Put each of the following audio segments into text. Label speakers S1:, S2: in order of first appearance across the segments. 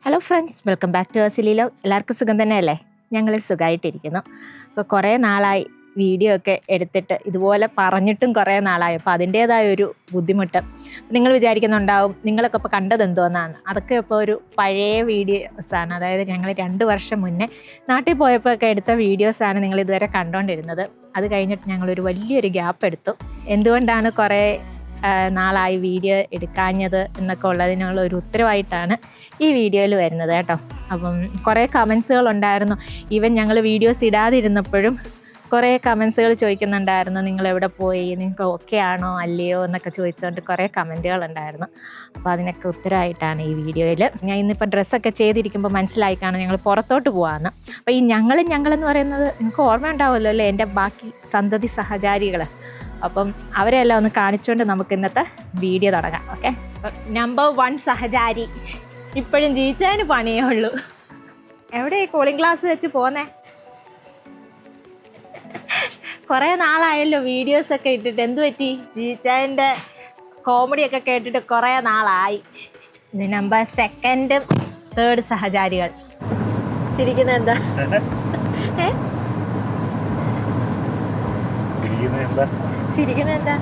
S1: Hello friends, welcome back to സിലിലോ. എല്ലാവർക്കും സുഖം തന്നെയല്ലേ? ഞങ്ങൾ സുഖമായിട്ടിരിക്കുന്നു. അപ്പോൾ കുറേ നാളായി വീഡിയോ ഒക്കെ എടുത്തിട്ട് ഇതുപോലെ പറഞ്ഞിട്ടും കുറേ നാളായി. അപ്പോൾ അതിൻ്റേതായ ഒരു ബുദ്ധിമുട്ട് നിങ്ങൾ വിചാരിക്കുന്നുണ്ടാവും, നിങ്ങളൊക്കെ ഇപ്പോൾ കണ്ടത് എന്തോന്നാണ്. അതൊക്കെ ഇപ്പോൾ ഒരു പഴയ വീഡിയോസാണ്. അതായത് ഞങ്ങൾ 2 വർഷം മുന്നേ നാട്ടിൽ പോയപ്പോൾ ഒക്കെ എടുത്ത വീഡിയോസാണ് നിങ്ങൾ ഇതുവരെ കണ്ടുകൊണ്ടിരുന്നത്. അത് കഴിഞ്ഞിട്ട് ഞങ്ങളൊരു വലിയൊരു ഗ്യാപ്പ് എടുത്തു. എന്തുകൊണ്ടാണ് കുറേ നാളായി വീഡിയോ എടുക്കാഞ്ഞത് എന്നൊക്കെ ഉള്ളതിനുള്ള ഒരു ഉത്തരവായിട്ടാണ് ഈ വീഡിയോയിൽ വരുന്നത് കേട്ടോ. അപ്പം കുറേ കമൻസുകൾ ഉണ്ടായിരുന്നു. ഈവൻ ഞങ്ങൾ വീഡിയോസ് ഇടാതിരുന്നപ്പോഴും കുറേ കമൻസുകൾ ചോദിക്കുന്നുണ്ടായിരുന്നു, നിങ്ങൾ എവിടെ പോയി, നിങ്ങൾക്ക് ഓക്കെ ആണോ അല്ലയോ എന്നൊക്കെ ചോദിച്ചുകൊണ്ട് കുറേ കമൻറ്റുകൾ ഉണ്ടായിരുന്നു. അപ്പോൾ അതിനൊക്കെ ഉത്തരമായിട്ടാണ് ഈ വീഡിയോയിൽ. ഞാൻ ഇന്നിപ്പോൾ ഡ്രസ്സൊക്കെ ചെയ്തിരിക്കുമ്പോൾ മനസ്സിലായി കാണും ഞങ്ങൾ പുറത്തോട്ട് പോകാമെന്ന്. അപ്പോൾ ഈ ഞങ്ങളെന്ന് പറയുന്നത് നിങ്ങൾക്ക് ഓർമ്മ ഉണ്ടാവുമല്ലോ അല്ലേ, എൻ്റെ ബാക്കി സന്തതി സഹചാരികൾ. അപ്പം അവരെല്ലാം ഒന്ന് കാണിച്ചുകൊണ്ട് നമുക്ക് ഇന്നത്തെ വീഡിയോ തുടങ്ങാം. ഓക്കെ, നമ്പർ 1 സഹചാരി ഇപ്പോഴും ജീവിച്ചതിന് പണിയേ ഉള്ളൂ. എവിടെ കൂളിംഗ് ഗ്ലാസ് വെച്ച് പോന്നേ? കുറേ നാളായല്ലോ വീഡിയോസൊക്കെ ഇട്ടിട്ട്. എന്ത് പറ്റി? ജീവിച്ചതിൻ്റെ കോമഡിയൊക്കെ കേട്ടിട്ട് കുറേ നാളായി. ഇത് നമ്പർ 2, 3 സഹചാരികൾ. ചിരിക്കുന്നത് എന്താ? ചിരിക്കുന്നത് എന്താ?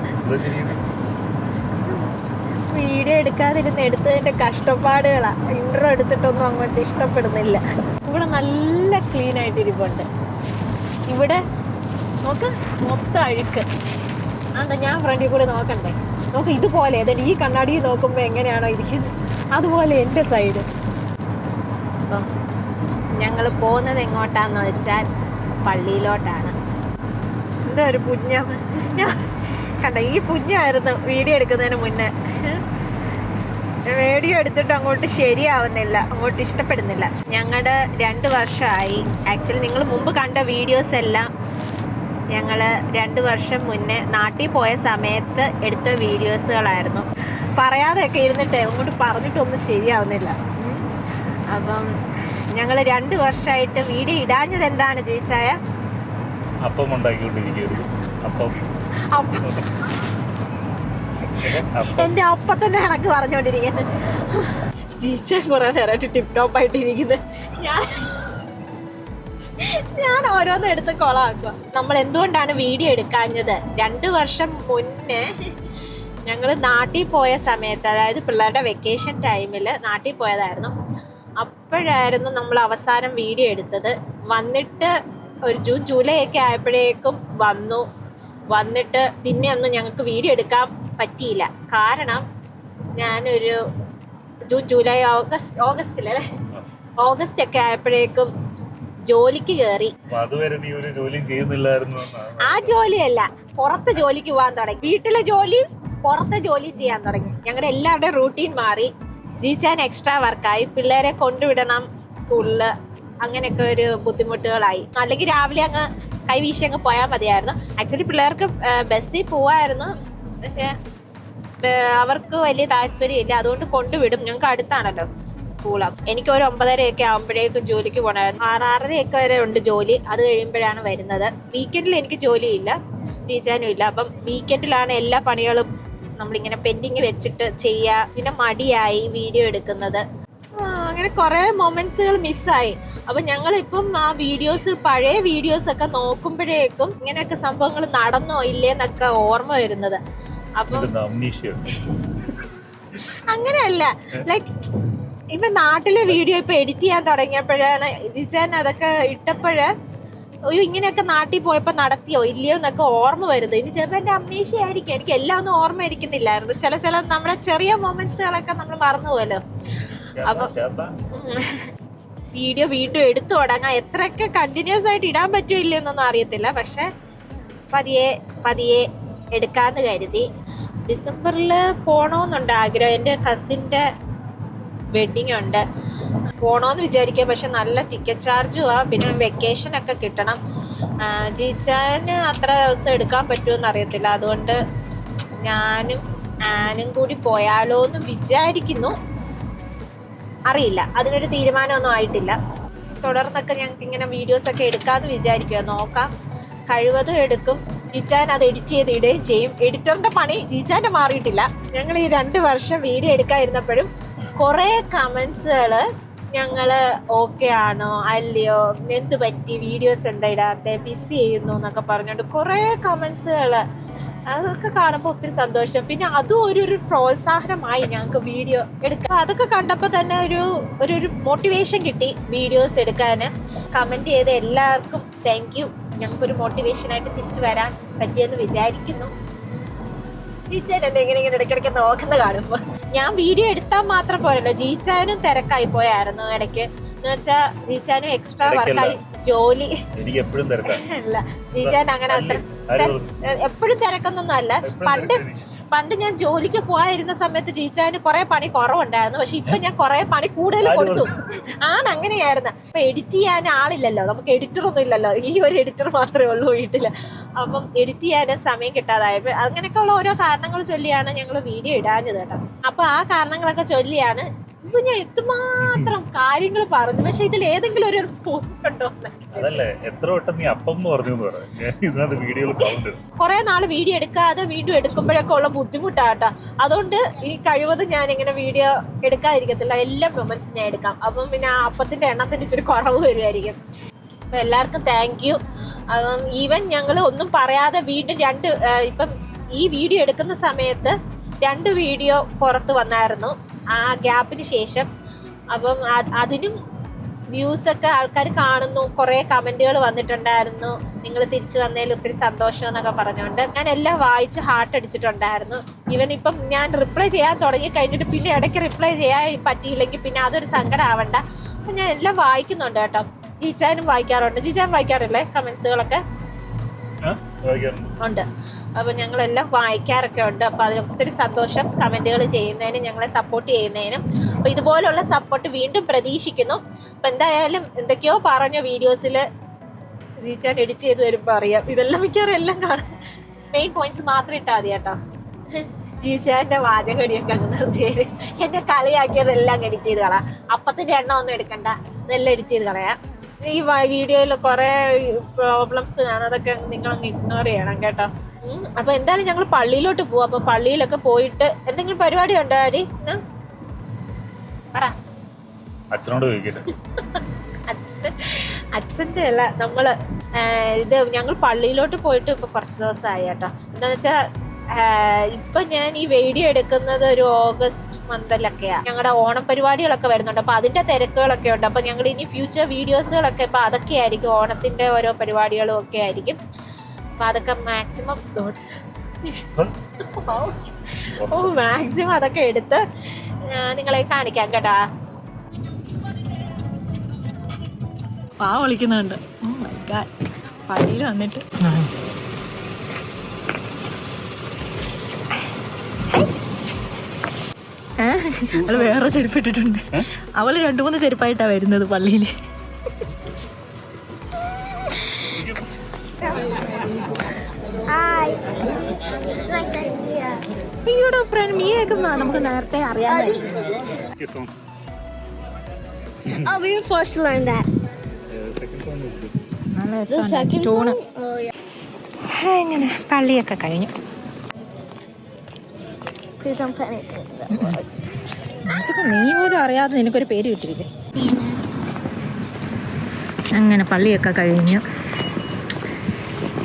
S1: വീഡിയോ എടുത്തതിൻ്റെ കഷ്ടപ്പാടുകളാണ്. ഇൻട്രോ എടുത്തിട്ടൊന്നും അങ്ങോട്ട് ഇഷ്ടപ്പെടുന്നില്ല. ഇവിടെ നല്ല ക്ലീൻ ആയിട്ടിരിപ്പുണ്ട്. ഇവിടെ നോക്ക്, മൊത്തം അഴുക്ക്. അതെന്താ ഞാൻ ഫ്രണ്ടിൽ കൂടെ നോക്കണ്ടേ? നോക്ക്, ഇതുപോലെ അതായത് ഈ കണ്ണാടിയിൽ നോക്കുമ്പോൾ എങ്ങനെയാണോ ഇരിക്കുന്നത് അതുപോലെ എൻ്റെ സൈഡ്. അപ്പം ഞങ്ങൾ പോകുന്നത് എങ്ങോട്ടാന്ന് വെച്ചാൽ പള്ളിയിലോട്ടാണ്. എന്താ ഒരു പുഞ്ഞ കണ്ട, ഈ പുഞ്ഞായിരുന്നു വീഡിയോ എടുക്കുന്നതിന് മുന്നേ. വീഡിയോ എടുത്തിട്ട് അങ്ങോട്ട് ശരിയാവുന്നില്ല, അങ്ങോട്ട് ഇഷ്ടപ്പെടുന്നില്ല. ഞങ്ങളുടെ 2 വർഷമായി. ആക്ച്വലി നിങ്ങൾ മുമ്പ് കണ്ട വീഡിയോസ് എല്ലാം ഞങ്ങൾ 2 വർഷം മുന്നേ നാട്ടിൽ പോയ സമയത്ത് എടുത്ത വീഡിയോസുകളായിരുന്നു. പറയാതെയൊക്കെ ഇരുന്നിട്ട് അങ്ങോട്ട് പറഞ്ഞിട്ടൊന്നും ശരിയാവുന്നില്ല. അപ്പം ഞങ്ങൾ 2 വർഷമായിട്ട് വീഡിയോ ഇടാഞ്ഞത് എന്താണ് ചേച്ചായ?
S2: അപ്പം ഉണ്ടാക്കിക്കൊണ്ടിരിക്കുകയായിരുന്നു.
S1: എന്റെ അപ്പത്തന്നെ കണക്ക് പറഞ്ഞോണ്ടിരിക്കുന്നത്. ടീച്ചേഴ്സ് കുറെ നേരമായിട്ട് ടിപ് ടോപ്പ് ആയിട്ടിരിക്കുന്നത്. ഞാൻ ഓരോന്നും എടുത്ത് കൊളാക്കുക. നമ്മൾ എന്തുകൊണ്ടാണ് വീഡിയോ എടുക്കാഞ്ഞത്? 2 വർഷം മുന്നേ ഞങ്ങൾ നാട്ടിൽ പോയ സമയത്ത്, അതായത് പിള്ളേരുടെ വെക്കേഷൻ ടൈമിൽ നാട്ടിൽ പോയതായിരുന്നു. അപ്പോഴായിരുന്നു നമ്മൾ അവസാനം വീഡിയോ എടുത്തത്. വന്നിട്ട് ഒരു ജൂലൈ ഒക്കെ ആയപ്പോഴേക്കും വന്നിട്ട് പിന്നെ ഒന്നും ഞങ്ങൾക്ക് വീഡിയോ എടുക്കാൻ പറ്റിയില്ല. കാരണം ഞാനൊരു ജൂലൈ ഓഗസ്റ്റിലല്ലേ, ഓഗസ്റ്റ് ഒക്കെ ആയപ്പോഴേക്കും ജോലിക്ക് കയറി. ആ ജോലിയല്ല, പുറത്ത് ജോലിക്ക് പോകാൻ തുടങ്ങി. വീട്ടിലെ ജോലിയും പുറത്തെ ജോലിയും ചെയ്യാൻ തുടങ്ങി. ഞങ്ങളുടെ എല്ലാവരുടെയും റൂട്ടീൻ മാറി. ജീവിച്ചാൻ എക്സ്ട്രാ വർക്കായി. പിള്ളേരെ കൊണ്ടുവിടണം സ്കൂളിൽ, അങ്ങനെയൊക്കെ ഒരു ബുദ്ധിമുട്ടുകളായി. അല്ലെങ്കിൽ രാവിലെ അങ്ങ് കൈവീശി അങ്ങ് പോയാൽ മതിയായിരുന്നു. ആക്ച്വലി പിള്ളേർക്ക് ബസ്സിൽ പോവായിരുന്നു, പക്ഷേ അവർക്ക് വലിയ താല്പര്യമില്ല. അതുകൊണ്ട് കൊണ്ടുവിടും. ഞങ്ങൾക്ക് അടുത്താണല്ലോ സ്കൂളാണ്. എനിക്ക് ഒരു 9:30 ആകുമ്പോഴേക്കും ജോലിക്ക് പോകണമായിരുന്നു. 6:30 വരെ ഉണ്ട് ജോലി. അത് കഴിയുമ്പോഴാണ് വരുന്നത്. വീക്കെൻഡിൽ എനിക്ക് ജോലിയില്ല, ടീച്ചാനും ഇല്ല. അപ്പം വീക്കെൻഡിലാണ് എല്ലാ പണികളും നമ്മളിങ്ങനെ പെൻഡിങ് വെച്ചിട്ട് ചെയ്യുക. പിന്നെ മടിയായി വീഡിയോ എടുക്കുന്നത്. അങ്ങനെ കുറേ മൊമെന്റ്സുകൾ മിസ്സായി. അപ്പം ഞങ്ങളിപ്പം ആ പഴയ വീഡിയോസൊക്കെ നോക്കുമ്പോഴേക്കും ഇങ്ങനെയൊക്കെ സംഭവങ്ങൾ നടന്നോ ഇല്ലേന്നൊക്കെ ഓർമ്മ വരുന്നത്. അപ്പം അങ്ങനെയല്ല, ലൈക്ക് ഇപ്പൊ നാട്ടിലെ വീഡിയോ ഇപ്പൊ എഡിറ്റ് ചെയ്യാൻ തുടങ്ങിയപ്പോഴാണ് ജിജാൻ അതൊക്കെ ഇട്ടപ്പോഴ് ഇങ്ങനെയൊക്കെ നാട്ടിൽ പോയപ്പോൾ നടത്തിയോ ഇല്ലയോ എന്നൊക്കെ ഓർമ്മ വരുന്നത്. ഇനി ചിലപ്പോൾ എൻ്റെ അമ്നീഷ്യ ആയിരിക്കും. എനിക്ക് എല്ലാം ഒന്നും ഓർമ്മ ഇരിക്കുന്നില്ലായിരുന്നു. ചില നമ്മുടെ ചെറിയ മൊമെന്റ്സുകളൊക്കെ നമ്മൾ മറന്നുപോയല്ലോ. അപ്പൊ വീഡിയോ വീണ്ടും എടുത്തു തുടങ്ങാം. എത്രയൊക്കെ കണ്ടിന്യൂസ് ആയിട്ട് ഇടാൻ പറ്റുമോ എന്നൊന്നും അറിയത്തില്ല, പക്ഷെ പതിയെ എടുക്കാമെന്ന് കരുതി. ഡിസംബറിൽ പോകണമെന്നുണ്ട് ആഗ്രഹം. എൻ്റെ കസിൻ്റെ വെഡ്ഡിങ് ഉണ്ട്, പോകണമെന്ന് വിചാരിക്കുക. പക്ഷെ നല്ല ടിക്കറ്റ് ചാർജും പിന്നെ വെക്കേഷനൊക്കെ കിട്ടണം. ജീച്ചാന് അത്ര ദിവസം എടുക്കാൻ പറ്റുമെന്ന് അറിയത്തില്ല. അതുകൊണ്ട് ആനും കൂടി പോയാലോ എന്ന് വിചാരിക്കുന്നു. അറിയില്ല, അതിനൊരു തീരുമാനമൊന്നും ആയിട്ടില്ല. തുടർന്നൊക്കെ ഞങ്ങൾക്ക് ഇങ്ങനെ വീഡിയോസൊക്കെ എടുക്കാമെന്ന് വിചാരിക്കുക. നോക്കാം, കഴിവതും എടുക്കും. ജിജാൻ അത് എഡിറ്റ് ചെയ്ത് ഇടുകയും ചെയ്യും. എഡിറ്ററിൻ്റെ പണി ജിജാൻ്റെ മാറിയിട്ടില്ല. ഞങ്ങൾ ഈ 2 വർഷം വീഡിയോ എടുക്കാതിരുന്നപ്പോഴും കുറേ കമൻസുകൾ ഞങ്ങള് ഓക്കെ ആണോ അല്ലയോ, എന്ത് പറ്റി, വീഡിയോസ് എന്താ ഇടാത്തെ, മിസ് ചെയ്യുന്നു എന്നൊക്കെ പറഞ്ഞോണ്ട് കുറേ കമന്റ്സുകൾ. അതൊക്കെ കാണുമ്പോൾ ഒത്തിരി സന്തോഷം. പിന്നെ അതും ഒരു പ്രോത്സാഹനമായി ഞങ്ങൾക്ക് വീഡിയോ എടുക്കാൻ. അതൊക്കെ കണ്ടപ്പോൾ തന്നെ ഒരു മോട്ടിവേഷൻ കിട്ടി വീഡിയോസ് എടുക്കാൻ. കമൻറ്റ് ചെയ്ത എല്ലാവർക്കും താങ്ക് യു. ഞങ്ങൾക്കൊരു മോട്ടിവേഷനായിട്ട് തിരിച്ചു വരാൻ പറ്റിയെന്ന് വിചാരിക്കുന്നു. ജീച്ചാൻ എന്നെ ഇങ്ങനെ ഇടയ്ക്കിടയ്ക്ക് നോക്കുന്ന കാണുമ്പോൾ ഞാൻ വീഡിയോ എടുത്താൽ മാത്രം പോരല്ലോ, ജീച്ചാനും തിരക്കായി പോയായിരുന്നു ഇടയ്ക്ക്. എന്ന് വെച്ചാൽ ജീച്ചാനും എക്സ്ട്രാ വർക്കായി ജോലി. അല്ല, ജീച്ചാൻ അങ്ങനെ അത്ര എപ്പോഴും തിരക്കൊന്നും അല്ല. പണ്ട് ഞാൻ ജോലിക്ക് പോയിരുന്ന സമയത്ത് ജീച്ചാന് കുറെ പണി കുറവുണ്ടായിരുന്നു. പക്ഷെ ഇപ്പൊ ഞാൻ കുറെ പണി കൂടുതൽ കൊടുത്തു. അങ്ങനെയായിരുന്നു. ഇപ്പൊ എഡിറ്റ് ചെയ്യാൻ ആളില്ലല്ലോ, നമുക്ക് എഡിറ്റർ ഒന്നും ഇല്ലല്ലോ, ഈ ഒരു എഡിറ്റർ മാത്രമേ ഉള്ളൂ വീട്ടില്. അപ്പം എഡിറ്റ് ചെയ്യാൻ സമയം കിട്ടാതായപ്പോ അങ്ങനെയൊക്കെ ഉള്ള ഓരോ കാരണങ്ങൾ ചൊല്ലിയാണ് ഞങ്ങൾ വീഡിയോ ഇടാഞ്ഞത് കേട്ടോ. അപ്പൊ ആ കാരണങ്ങളൊക്കെ ചൊല്ലിയാണ് ഇപ്പൊ ഞാൻ എത്രമാത്രം കാര്യങ്ങൾ പറഞ്ഞു. പക്ഷെ ഇതിൽ ഏതെങ്കിലും ഒരു ഉണ്ടോ? കുറെ നാള് വീഡിയോ എടുക്കാതെ വീഡിയോ എടുക്കുമ്പോഴൊക്കെ ഉള്ള ബുദ്ധിമുട്ടാട്ടോ. അതുകൊണ്ട് ഈ കഴിവതും ഞാൻ ഇങ്ങനെ വീഡിയോ എടുക്കാതിരിക്കത്തില്ല. എല്ലാ മൊമെന്റ്സ് ഞാൻ എടുക്കാം. അപ്പം പിന്നെ ആ അപ്പത്തിന്റെ എണ്ണത്തിന് ഇച്ചിരി കുറവ് വരുമായിരിക്കും. അപ്പൊ എല്ലാവർക്കും താങ്ക് യു. ഈവൻ ഞങ്ങൾ ഒന്നും പറയാതെ വീണ്ടും ഇപ്പം ഈ വീഡിയോ എടുക്കുന്ന സമയത്ത് 2 വീഡിയോ പുറത്ത് വന്നായിരുന്നു ആ ഗ്യാപ്പിന് ശേഷം. അപ്പം അതിനും വ്യൂസൊക്കെ ആൾക്കാർ കാണുന്നു, കുറേ കമൻറ്റുകൾ വന്നിട്ടുണ്ടായിരുന്നു. നിങ്ങൾ തിരിച്ചു വന്നതിൽ ഒത്തിരി സന്തോഷം എന്നൊക്കെ പറഞ്ഞുകൊണ്ട് ഞാൻ എല്ലാം വായിച്ച് ഹാർട്ട് അടിച്ചിട്ടുണ്ടായിരുന്നു. ഇപ്പം ഞാൻ റിപ്ലൈ ചെയ്യാൻ തുടങ്ങി കഴിഞ്ഞിട്ട് പിന്നെ ഇടയ്ക്ക് റിപ്ലൈ ചെയ്യാൻ പറ്റിയില്ലെങ്കിൽ പിന്നെ അതൊരു സങ്കടം ആവണ്ട. അപ്പം ഞാൻ എല്ലാം വായിക്കുന്നുണ്ട് കേട്ടോ. ജീച്ചാനും വായിക്കാറുണ്ട്. ജീച്ചാൻ വായിക്കാറില്ലേ കമൻസുകളൊക്കെ? ഉണ്ട്. അപ്പോൾ ഞങ്ങളെല്ലാം വായിക്കാറൊക്കെ ഉണ്ട്. അപ്പോൾ അതിൽ ഒത്തിരി സന്തോഷം കമൻറ്റുകൾ ചെയ്യുന്നതിനും ഞങ്ങളെ സപ്പോർട്ട് ചെയ്യുന്നതിനും. അപ്പോൾ ഇതുപോലുള്ള സപ്പോർട്ട് വീണ്ടും പ്രതീക്ഷിക്കുന്നു. അപ്പോൾ എന്തായാലും എന്തൊക്കെയോ പറഞ്ഞ വീഡിയോസിൽ ജീച്ചാൻ എഡിറ്റ് ചെയ്ത് വരുമ്പോൾ അറിയാം. ഇതെല്ലാം മിക്കവാറും എല്ലാം കാണാം. മെയിൻ പോയിന്റ്സ് മാത്രം ഇട്ടാൽ മതി കേട്ടോ. ജീച്ചാൻ്റെ വാചകടിയൊക്കെ അങ്ങ് നിർത്തിയത് എന്നെ കളിയാക്കിയതെല്ലാം എഡിറ്റ് ചെയ്ത് കളയാം. അപ്പത്തിൻ്റെ എണ്ണം ഒന്നും എടുക്കണ്ട, ഇതെല്ലാം എഡിറ്റ് ചെയ്ത് കളയാം. ഈ വീഡിയോയിൽ കുറേ പ്രോബ്ലംസ് കാണും, അതൊക്കെ നിങ്ങളങ്ങ് ഇഗ്നോർ ചെയ്യണം കേട്ടോ. അപ്പൊ എന്തായാലും ഞങ്ങൾ പള്ളിയിലോട്ട് പോവാം. അപ്പൊ പള്ളിയിലൊക്കെ പോയിട്ട് എന്തെങ്കിലും പരിപാടി ഉണ്ടോ ആടി? പറ.
S2: അച്ഛനോട് ചോദിക്കട്ടെ.
S1: അച്ഛൻ്റെ അല്ല, നമ്മള് ഞങ്ങൾ പള്ളിയിലോട്ട് പോയിട്ട് ഇപ്പൊ കുറച്ച് ദിവസമായി കേട്ടോ. എന്താന്ന് വെച്ചാ ഇപ്പൊ ഞാൻ ഈ വീഡിയോ എടുക്കുന്നത് ഒരു ഓഗസ്റ്റ് മന്തിലൊക്കെയാ. ഞങ്ങളുടെ ഓണം പരിപാടികളൊക്കെ വരുന്നുണ്ട്. അപ്പൊ അതിന്റെ തിരക്കുകളൊക്കെ ഉണ്ട്. അപ്പൊ ഞങ്ങൾ ഇനി ഫ്യൂച്ചർ വീഡിയോസുകളൊക്കെ ഇപ്പൊ അതൊക്കെ ആയിരിക്കും. ഓണത്തിന്റെ ഓരോ പരിപാടികളും ഒക്കെ ആയിരിക്കും. അപ്പൊ അതൊക്കെ മാക്സിമം അതൊക്കെ എടുത്ത് നിങ്ങളെ കാണിക്കാം കേട്ടാ. വിളിക്കുന്നുണ്ട് പള്ളിയിൽ വന്നിട്ട്. അവള് വേറെ ചെരുപ്പിട്ടിട്ടുണ്ട്. അവള് 2-3 ചെരുപ്പായിട്ടാ വരുന്നത് പള്ളിയില്. അയ്യോടെ ഫ്രണ്ട് മീയൊക്കെ നമുക്ക് നേരത്തെ അറിയാമായിരുന്നു. ഇങ്ങനെ പള്ളിയൊക്കെ കഴിഞ്ഞു. നീ പോലും അറിയാതെ നിനക്കൊരു പേര് കിട്ടിയില്ലേ. അങ്ങനെ പള്ളിയൊക്കെ കഴിഞ്ഞു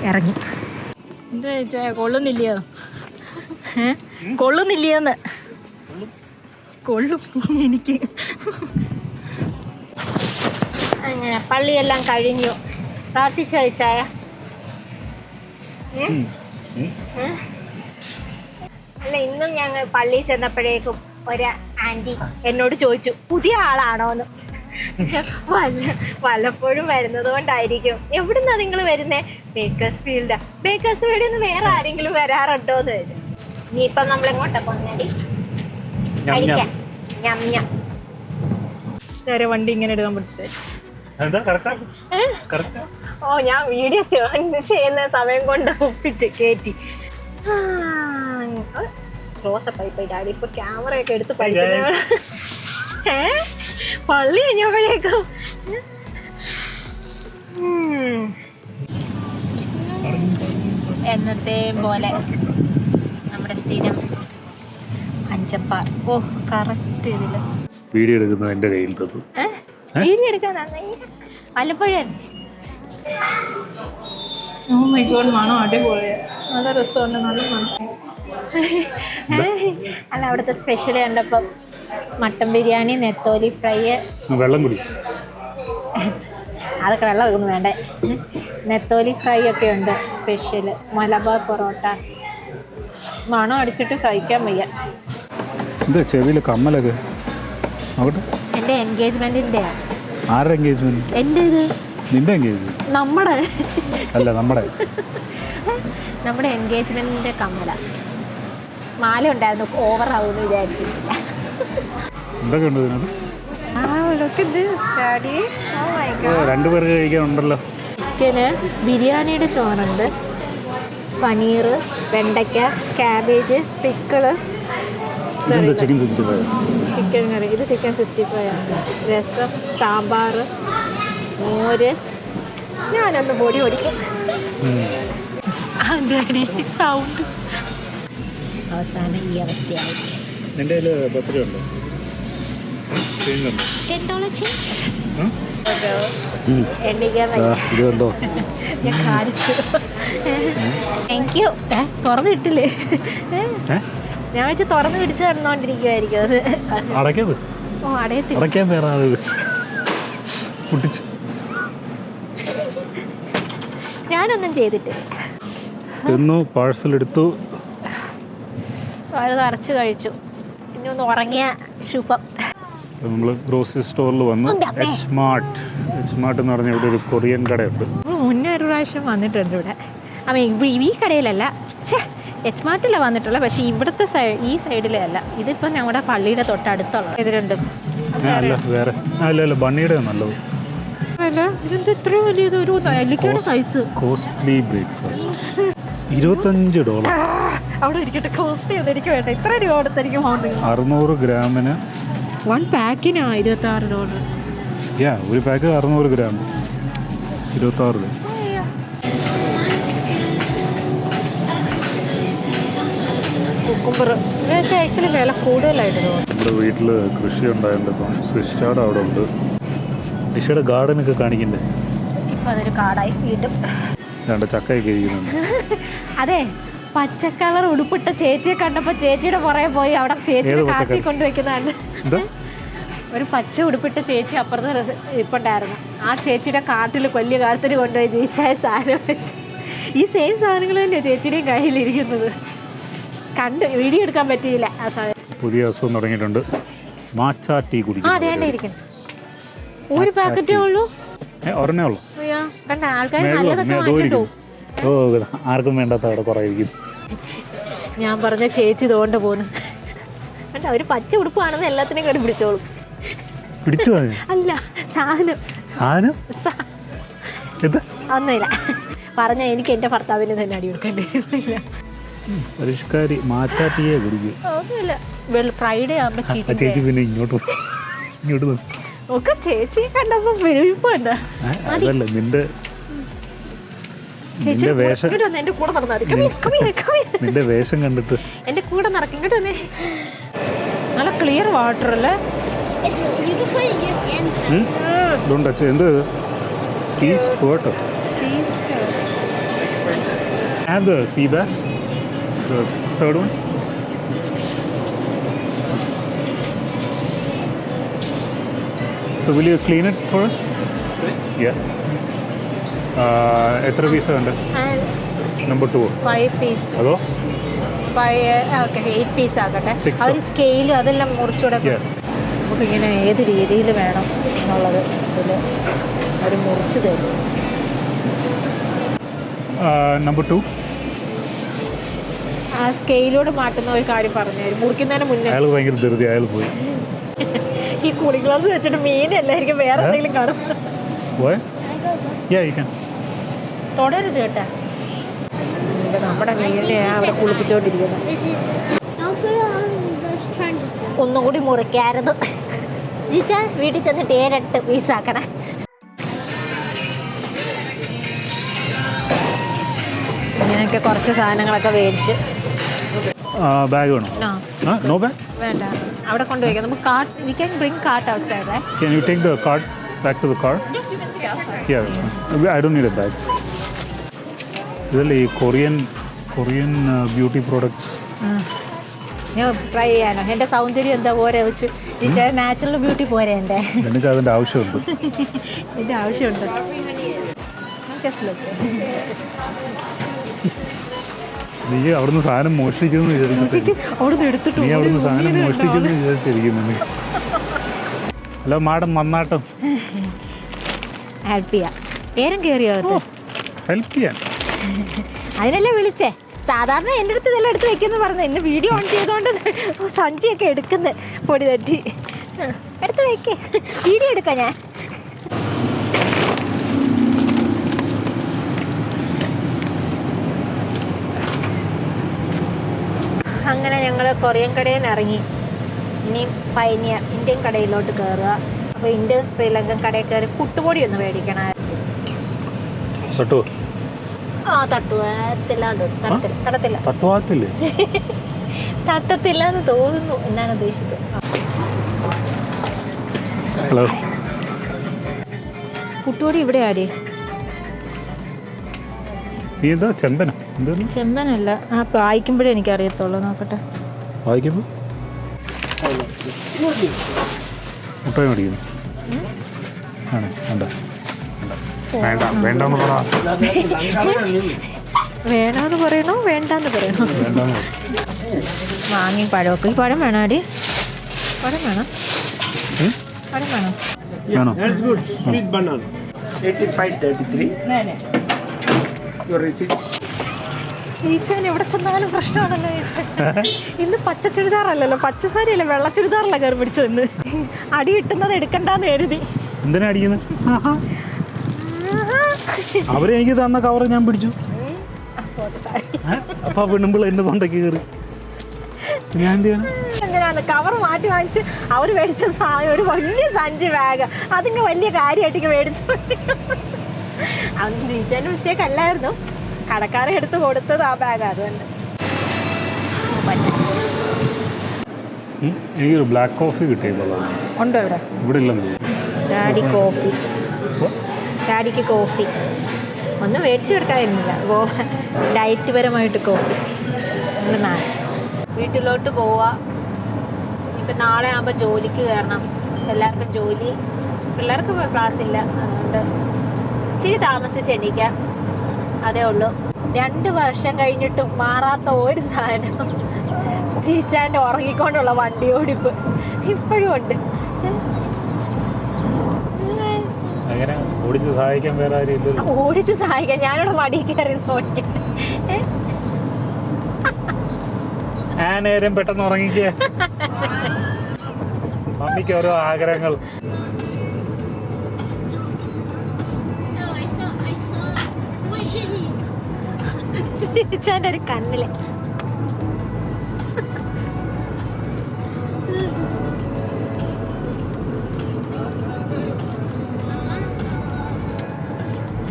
S1: ഇറങ്ങി. എന്താ ചോദിച്ചാ കൊള്ളുന്നില്ലയോ? കൊള്ളുന്നില്ലയോന്ന്? കൊള്ളും എനിക്ക്. അങ്ങനെ പള്ളിയെല്ലാം കഴിഞ്ഞു. പ്രാർത്ഥിച്ചു ചോദിച്ചായ? അല്ല, ഇന്നും ഞങ്ങൾ പള്ളിയിൽ ചെന്നപ്പോഴേക്കും ഒരു ആൻറ്റി എന്നോട് ചോദിച്ചു പുതിയ ആളാണോന്ന്. വല്ലപ്പോഴും വരുന്നത് കൊണ്ടായിരിക്കും. എവിടുന്നാ നിങ്ങൾ വരുന്നേ? ബേക്കേഴ്സ് ഫീൽഡാ. ബേക്കേഴ്സ് ഫീൽഡിൽ നിന്ന് വേറെ ആരെങ്കിലും വരാറുണ്ടോ എന്ന് ചോദിച്ചു. ഇനിയിപ്പം നമ്മളെങ്ങോട്ടാ പോന്നേടി? കഴിക്കാൻ നേരെ വണ്ടി ഇങ്ങനെ എടുക്കാൻ പഠിച്ചത്. ഞാൻ വീഡിയോ ചെയ്യുന്ന സമയം കൊണ്ട് ഒപ്പിച്ച് കയറ്റി. ക്ലോസപ്പായി പോയി ഡാഡി. ഇപ്പൊ ക്യാമറയൊക്കെ എടുത്ത് പഠിക്കുന്ന പള്ളി കഴിഞ്ഞപ്പോഴേക്കും എന്നത്തെ പോലെ നമ്മുടെ സ്ഥിരം അഞ്ചപ്പാർ. കറക്റ്റ് ഇതില്
S2: വീഡിയോ എടുക്കുന്നത് എന്റെ കയ്യിൽ തന്നു.
S1: വീഡിയോ എടുക്കാൻ വല്ലപ്പോഴും. ഓ മൈ ഗോഡ്, മണം അടിപൊളി, നല്ല രസമുണ്ട്, നല്ല മണം. അല്ല, അവിടുത്തെ സ്പെഷ്യൽ കണ്ടപ്പം മട്ടൻ ബിരിയാണി, നെത്തോലി ഫ്രൈ.
S2: വെള്ളം കുടി.
S1: അതൊക്കെ വെള്ളം ഒന്നും വേണ്ടേ. നെത്തോലി ഫ്രൈ ഒക്കെ ഉണ്ട് സ്പെഷ്യൽ. മലബാർ പൊറോട്ട. മണം അടിച്ചിട്ട് സഹിക്കാൻ വയ്യ.
S2: എന്താ ചെവിയിൽ കമ്മലൊക്കെ?
S1: എൻ്റെ എൻഗേജ്മെൻറ്റിൻ്റെ.
S2: ആരുടെ എൻഗേജ്മെന്റ്?
S1: എൻ്റെ ഇത്.
S2: നിന്റെ എൻഗേജ്മെന്റ്?
S1: നമ്മുടെ
S2: അല്ല, നമ്മുടെ
S1: എൻഗേജ്മെൻറ്റിൻ്റെ കമ്മല. മാല ഉണ്ടായിരുന്നു, ഓവർ ആവുമെന്ന് വിചാരിച്ചിട്ടില്ല.
S2: എന്തൊക്കെ ഉണ്ട് ഇതിനകത്ത്? രണ്ടുപേർക്ക് കഴിക്കാനുണ്ടല്ലോ.
S1: ചിക്കന്, ബിരിയാണിയുടെ ചോറുണ്ട്, പനീർ, വെണ്ടയ്ക്ക, ക്യാബേജ്, പിക്കിള്,
S2: ചിക്കൻ 65.
S1: ചിക്കൻ കറി. ഇത് ചിക്കൻ 65 ആണ്. രസം, സാമ്പാർ, മോര്. ഞാനൊന്ന് പൊടി ഓടിക്കും. സൗണ്ട് അവസാനം ഈ അവസ്ഥയായി.
S2: നിന്റെ കയ്യിൽ ബർത്ത്ഡേ ഉണ്ടോ? ഇതുണ്ടോ?
S1: ഞാൻ കാണിച്ചു. Thank you. തുറന്നിട്ടില്ലേ? ഞാൻ വെച്ച് തുറന്ന് പിടിച്ച് തന്നോണ്ടിരിക്കുവായിരിക്കും അത്.
S2: അടയ്ക്കത്.
S1: ഓ, അടയത്തില്ല.
S2: അടയ്ക്കാൻ വേറെ പൊട്ടിച്ചു.
S1: ഞാനൊന്നും ചെയ്തിട്ടില്ല.
S2: തിന്നു, പാഴ്സൽ എടുത്തു,
S1: അത് നിറച്ച് കഴിച്ചു. ഇനി ഒന്ന് ഉറങ്ങിയ ശുഭം.
S2: നമ്മൾ ഗ്രോസറി സ്റ്റോറിൽ വന്നു. എച്ച് മാർട്ട് എന്ന് പറഞ്ഞ ഇവിടെ ഒരു കൊറിയൻ കടയുണ്ട്.
S1: മുന്നേ ഒരു പ്രാവശ്യം വന്നിട്ടുണ്ട് ഇവിടെ. ഈ കടയിലല്ല, എച്ച് മാർട്ടിലാണ് വന്നിട്ടുള്ളത്. പക്ഷേ ഇവിടുത്തെ ഈ സൈഡിലേ അല്ല. ഇതിപ്പോൾ ഞങ്ങളുടെ പള്ളിയുടെ തൊട്ടടുത്തുള്ള ഇത് രണ്ടും.
S2: വേറെ അല്ല, ബണ്ണിയുടെ നല്ലത്.
S1: ഇതെന്താ ഇത്ര വലിയത്? ഒരു നെല്ലിക്കയുടെ സൈസ്.
S2: Costly breakfast $25.
S1: അവിടെ ഇരിക്കട്ടെ. കോസ്റ്റ് ചെയ്ത് എനിക്ക് വേണ്ട. ഇത്ര രൂപ കൊടുത്ത് എനിക്ക് പോകുന്നത്.
S2: 600 ഗ്രാമിന്
S1: 1 പാക്കിന് $26.
S2: ഒരു പാക്ക് 600 ഗ്രാം, $26.
S1: കുക്കുംബർ പക്ഷേ ആക്ച്വലി വില കൂടുതലായിരുന്നു.
S2: നമ്മുടെ വീട്ടിൽ കൃഷി ഉണ്ടായതുകൊണ്ട് ഇപ്പം സ്വിച്ച് ചാർട്ട് അവിടെ ഉണ്ട്. നിഷയുടെ ഗാർഡനൊക്കെ കാണിക്കണ്ടേ?
S1: ഇപ്പം അതൊരു കാടായി വീണ്ടും.
S2: രണ്ട് ചക്കയൊക്കെ ഇരിക്കുന്നുണ്ട്.
S1: അതെ, പച്ചക്കളർ ഉടുപ്പിട്ട ചേച്ചിയെ കണ്ടപ്പോൾ ചേച്ചിയുടെ പുറകെ പോയി അവിടെ ചേച്ചിയുടെ കാട്ടി കൊണ്ടുവയ്ക്കുന്നതാണ്. ഒരു പച്ച ഉടുപ്പിട്ട ചേച്ചി അപ്പുറത്ത് ഇപ്പുണ്ടായിരുന്നു. ആ ചേച്ചിയുടെ കാട്ടിൽ വലിയ കാലത്തിന് കൊണ്ടുപോയി ജയിച്ചായ സാധനം വെച്ച് ഈ സെയിം സാധനങ്ങൾ തന്നെയാണ് ചേച്ചിയുടെയും കയ്യിലിരിക്കുന്നത്. കണ്ട് വീഡിയോ എടുക്കാൻ പറ്റിയില്ല. ആ സാധനം
S2: പുതിയ അസുഖം തുടങ്ങിയിട്ടുണ്ട്. മാച്ചാ ടീ കുടിക്കും.
S1: അതേണ്ടിരിക്കുന്നു. ഒരു പാക്കറ്റേ ഉള്ളൂ.
S2: ഒരെണ്ണേ ഉള്ളൂ.
S1: കണ്ട ആൾക്കാർ നല്ലതൊക്കെ വാങ്ങിച്ചിട്ടു.
S2: ഓ, ആർക്കും വേണ്ടാത്ത അവിടെ കുറേ ഇരിക്കും.
S1: ഞാൻ പറഞ്ഞ ചേച്ചി ഇതുകൊണ്ട് പോന്നു. കണ്ട ഒരു പച്ച ഉടുപ്പാണെന്ന് എല്ലാത്തിനെയും കണ്ട് പിടിച്ചോളും.
S2: പിടിച്ചു
S1: അല്ല, സാധനം ഒന്നുമില്ല. പറഞ്ഞ എനിക്ക് എൻ്റെ ഭർത്താവിന് തന്നെ അടി കൊടുക്കേണ്ടി വരുന്നില്ല.
S2: പരിഷ്കാരി മാച്ചാ ടീയെ കുടിക്കും.
S1: ഒന്നുമില്ല. ഫ്രൈഡേ ആകുമ്പോൾ
S2: ചേച്ചി പിന്നെ ഇങ്ങോട്ട്
S1: ഒക്കെ ചേച്ചി കണ്ടപ്പോൾ വിരുവിപ്പുണ്ട്.
S2: അതല്ല നിന്റെ വേഷം,
S1: എന്റെ കൂടെ നടന്നാൽ
S2: നിന്റെ വേഷം കണ്ടിട്ട്
S1: എന്റെ കൂടെ നടക്കും. ഇങ്ങോട്ട് വന്നേ. നല്ല ക്ലിയർ വാട്ടർ അല്ലേ?
S2: എന്ത് see സ്ക്വാട്ടോ? And the sea bass, the third one. So will you clean it for us? Yeah. എത്ര പീസ് ഉണ്ട്? നമ്പർ 2.
S1: 5 പീസ്.
S2: അതോ
S1: 8 പീസ് ആകട്ടെ. ആ ഒരു സ്കെയിൽ അതെല്ലാം മുറിച്ചുകൂടെ. നമുക്ക് ഇങ്ങനെ ഏത് രീതിയിൽ വേണം എന്നുള്ളത് ഇതിൽ അവർ മുറിച്ച് തരും.
S2: നമ്പർ 2.
S1: ആ സ്കെയിലോട് മാറ്റുന്ന ഒരു കാര്യം പറഞ്ഞു തരും മുറിക്കുന്നതിന് മുന്നേ.
S2: അയാൾ ഭയങ്കര ധൃതി, അയാൾ പോയി.
S1: ഈ കൂളിംഗ് ഗ്ലാസ് വെച്ചിട്ട് മീനല്ലായിരിക്കും വേറെ എന്തെങ്കിലും കാണും. തുടരുത് കേട്ടാ. നമ്മുടെ മീനിനെ അവിടെ കുളിപ്പിച്ചോണ്ടിരിക്കുന്നത്. ഒന്നും കൂടി മുറിക്കായിരുന്നു. ജീച്ചാ വീട്ടിൽ ചെന്നിട്ട് 7-8 പീസാക്കണേ. ഇങ്ങനെയൊക്കെ കുറച്ച് സാധനങ്ങളൊക്കെ മേടിച്ച്.
S2: ബാഗ് വേണോ? നോ ബാഗ്
S1: വേണ്ട, അവിടെ കൊണ്ടുപോയി. നമുക്ക് cart, we can bring cart outside.
S2: Can you take the cart? Back to the car? Yeah, that's fine. I don't need a bag. ഇതല്ലേ ഈ കൊറിയൻ ബ്യൂട്ടി പ്രോഡക്ട്സ്.
S1: ഞാൻ ട്രൈ ചെയ്യാനോ? എൻ്റെ സൗന്ദര്യം എന്താ പോരെ വെച്ച് നാച്ചുറൽ ബ്യൂട്ടി പോരെ എൻ്റെ?
S2: എനിക്ക് അതിൻ്റെ ആവശ്യമുണ്ട്.
S1: ഇതിൻ്റെ ആവശ്യമുണ്ട്.
S2: നീ അവിടുന്ന് സാധനം മോഷ്ടിക്കുന്നു വിചാരിച്ചിട്ട് നീ അവിടുന്ന് സാധനം മോഷ്ടിക്കുന്നു വിചാരിച്ചിരിക്കുന്നു. ഹലോ മാഡം, വന്നാട്ടം.
S1: ഹെൽപ്പ് ചെയ്യാം. പേരും കയറിയോ?
S2: ഹെൽപ്പ് ചെയ്യാൻ
S1: അതിനല്ലേ വിളിച്ചേ. സാധാരണ എൻ്റെ അടുത്ത് ഇതെല്ലാം എടുത്ത് വെക്കുമെന്ന് പറഞ്ഞു. എന്നെ വീഡിയോ ഓൺ ചെയ്തുകൊണ്ട് സഞ്ചിയൊക്കെ എടുക്കുന്നത് പൊടി തട്ടി. എടുത്ത് വെക്കേ, വീഡിയോ എടുക്കാം ഞാൻ. അങ്ങനെ ഞങ്ങൾ കൊറിയൻ കടയിൽ നിന്ന് ഇറങ്ങി. ഇനി പൈനിയർ ഇന്ത്യൻ കടയിലോട്ട് കയറുക. അപ്പോൾ ഇന്ത്യൻ ശ്രീലങ്കൻ കടയിൽ കയറി പുട്ടുപൊടി ഒന്ന് മേടിക്കണം. തട്ടത്തില്ലാന്ന് തോന്നുന്നു എന്നാണ് ഉദ്ദേശിച്ചത്.
S2: ഹലോ,
S1: പുട്ടുപൊടി ഇവിടെ ആടി. ചെമ്പനല്ല, ആ വായിക്കുമ്പോഴേ എനിക്കറിയത്തുള്ളൂ. നോക്കട്ടെ,
S2: വായിക്കുമ്പോൾ മുട്ടായി മേടിക്കുന്നു.
S1: വേണമെന്ന് പറയണോ വേണ്ടെന്ന് പറയണോ? വാങ്ങി പഴമൊക്കെ. ഈ പഴം വേണോ അടി? പഴം വേണം, പഴം വേണം. ചീച്ചാൻ എവിടെ ചെന്നാലും പ്രശ്നമാണല്ലോ ചേച്ചി. ഇന്ന് പച്ച ചുരിദാറല്ലല്ലോ, പച്ച സാരിയല്ല, വെള്ള ചുരിദാറല്ല കയറി പിടിച്ചതെന്ന്. അടി കിട്ടുന്നത് എടുക്കണ്ടെന്ന് കരുതി.
S2: എന്തിനാ അടിക്കുന്നത്? അവരെ എനിക്ക് തന്ന കവർ ഞാൻ പിടിച്ചു. അപ്പൊ പെണ്ണുമ്പോൾ എന്റെ തൊണ്ടയ്ക്ക് കയറി. ഞാൻ എന്ത് ചെയ്യണം?
S1: എന്തിനാണ് കവർ മാറ്റി വാങ്ങിച്ച് അവർ മേടിച്ച ഒരു വലിയ സഞ്ചി ബാഗ് അതിന് വലിയ കാര്യമായിട്ട് മേടിച്ചു. അത് ടീച്ചറിന്റെ മിസ്റ്റേക്ക് അല്ലായിരുന്നു, കടക്കാരെ എടുത്ത് കൊടുത്തത് ആ ബാഗ്. അതുകൊണ്ട്
S2: എനിക്കൊരു ബ്ലാക്ക് കോഫി കിട്ടിയല്ലോ.
S1: ഉണ്ടോ ഇവിടെ?
S2: ഇവിടെ ഇല്ലെന്ന്.
S1: ഡാഡി കോഫി, ഡാഡിക്ക് കോഫി ഒന്നും മേടിച്ചു കൊടുക്കാതിരുന്നില്ല. ഡയറ്റ് പരമായിട്ട് കോഫി. നമ്മൾ നാച്ച് വീട്ടിലോട്ട് പോവാ. ഇപ്പം നാളെ ആകുമ്പോൾ ജോലിക്ക് കയറണം. എല്ലാവർക്കും ജോലി, പിള്ളേർക്ക് ക്ലാസ്സില്ല. അതുകൊണ്ട് ഇച്ചിരി താമസിച്ച് എണീക്കാം, അതേ ഉള്ളൂ. 2 വർഷം കഴിഞ്ഞിട്ടും മാറാത്ത ഒരു സാധനം ചീച്ചാൻ്റെ ഉറങ്ങിക്കൊണ്ടുള്ള വണ്ടി ഓടിപ്പ് ഇപ്പോഴും ഉണ്ട്.
S2: ഓടിച്ച് സഹായിക്കാൻ വേറെ ആരും.
S1: ഓടിച്ച് സഹായിക്കാൻ ഞാനിവിടെ മടി കയറി നോക്കിട്ട്
S2: ആ നേരം പെട്ടെന്ന് ഉറങ്ങിക്കുക. മമ്മിക്ക് ഓരോ ആഗ്രഹങ്ങൾ.
S1: ഒരു കണ്ണില്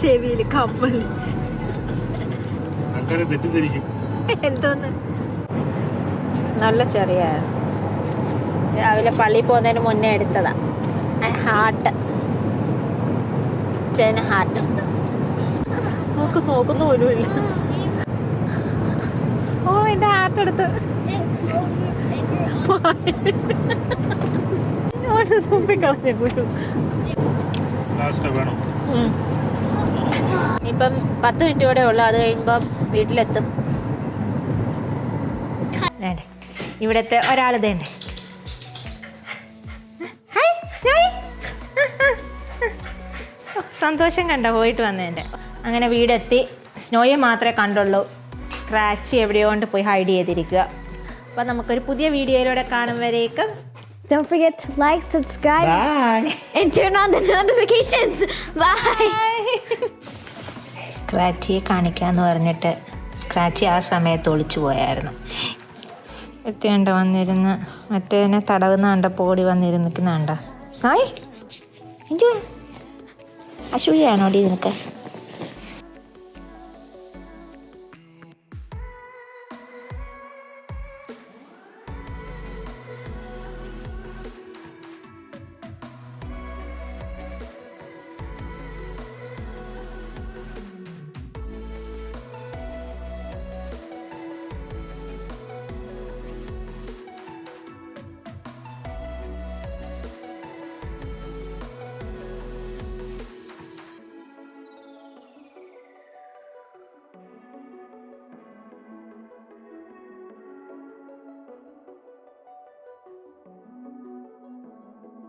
S1: ചെവിയില് കമ്മല്. എന്തോന്ന് നല്ല ചെറിയ രാവിലെ പള്ളിയിൽ പോകുന്നതിന് മുന്നേ എടുത്തതാ. ഹാർട്ട്, ചേന ഹാർട്ട്. നോക്കുന്ന പോലുമില്ല. ഓ, എൻ്റെ ഹാർട്ട് എടുത്ത് തുമ്പിക്കളഞ്ഞ ഗുരു. ഇപ്പം 10 മിനിറ്റ് കൂടെ ഉള്ളു, അത് കഴിയുമ്പം വീട്ടിലെത്തും. ഇവിടത്തെ ഒരാൾ തന്നെ. സന്തോഷം കണ്ടോ പോയിട്ട് വന്നതിൻ്റെ. അങ്ങനെ വീടെത്തി. സ്നോയെ മാത്രമേ കണ്ടുള്ളൂ. സ്ക്രാച്ച് എവിടെയോ കൊണ്ട് പോയി ഹൈഡ് ചെയ്തിരിക്കുക. അപ്പം നമുക്കൊരു പുതിയ വീഡിയോയിലൂടെ കാണും വരേക്കും.
S3: Don't forget to like, subscribe, and turn on the notifications. Bye.
S1: സ്ക്രാച്ചിയെ കാണിക്കാമെന്ന് പറഞ്ഞിട്ട് സ്ക്രാച്ചി ആ സമയത്ത് ഒളിച്ചു പോയായിരുന്നു. എത്തിയണ്ട വന്നിരുന്ന് മറ്റേതിനെ തടവുന്ന കണ്ടപ്പോൾ ഓടി വന്നിരുന്നിരിക്കുന്ന കണ്ട. സായ് അശൂയാണോടി നിനക്ക്?